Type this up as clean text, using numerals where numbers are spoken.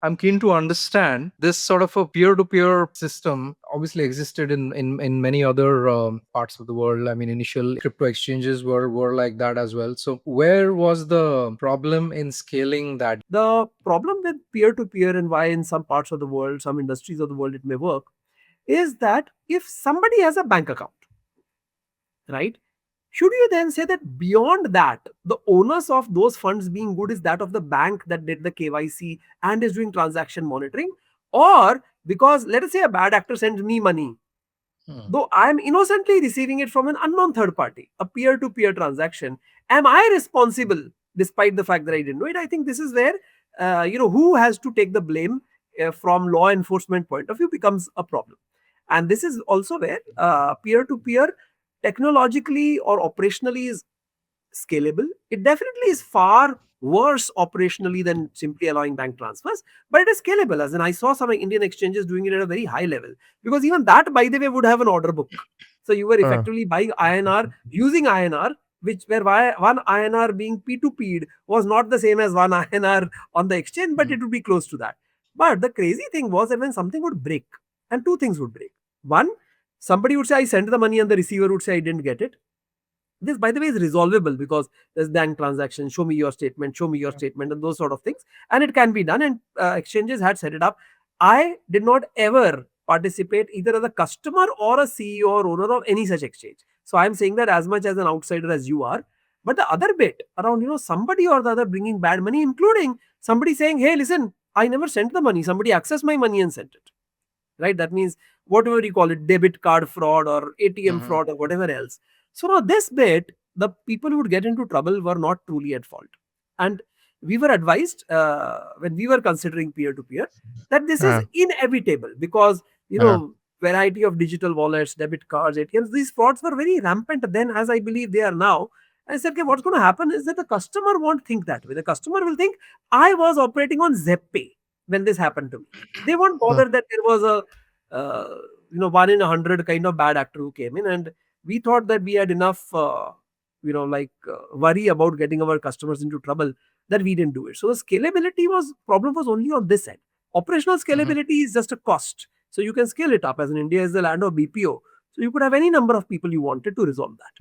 I'm keen to understand this sort of a peer-to-peer system obviously existed in many other parts of the world. I mean, initial crypto exchanges were like that as well. So where was the problem in scaling that? The problem with peer to peer and why in some parts of the world, some industries of the world it may work is that if somebody has a bank account, right? Should you then say that beyond that, the onus of those funds being good is that of the bank that did the KYC and is doing transaction monitoring? Or because let us say a bad actor sends me money, though I am innocently receiving it from an unknown third party, a peer to peer transaction, am I responsible despite the fact that I didn't know it? I think this is where, who has to take the blame from law enforcement point of view becomes a problem. And this is also where peer to peer technologically or operationally is scalable. It definitely is far worse operationally than simply allowing bank transfers, but it is scalable. As in, I saw some Indian exchanges doing it at a very high level because even that, by the way, would have an order book. So you were Uh, effectively buying INR using INR, which where one INR being P2P'd was not the same as one INR on the exchange, but it would be close to that. But the crazy thing was that when something would break, and two things would break. One, somebody would say, I sent the money, and the receiver would say, I didn't get it. This, by the way, is resolvable because there's bank transaction, show me your statement, and those sort of things. And it can be done. And exchanges had set it up. I did not ever participate either as a customer or a CEO or owner of any such exchange. So I'm saying that as much as an outsider as you are. But the other bit around, somebody or the other bringing bad money, including somebody saying, hey, listen, I never sent the money. Somebody accessed my money and sent it. Right? That means whatever you call it, debit card fraud or ATM mhm. fraud or whatever else. So now this bit, the people who would get into trouble were not truly at fault. And we were advised when we were considering peer to peer that this is Uh, inevitable because, uh, variety of digital wallets, debit cards, ATMs, these frauds were very rampant then, as I believe they are now. I said, okay, what's going to happen is that the customer won't think that way. The customer will think, I was operating on ZepPay when this happened to me. They won't uh, bother that there was a, one in 100 kind of bad actor who came in. And we thought that we had enough, worry about getting our customers into trouble that we didn't do it. So the scalability problem was only on this end. Operational mhm. scalability is just a cost. So you can scale it up as in India is the land of BPO. So you could have any number of people you wanted to resolve that.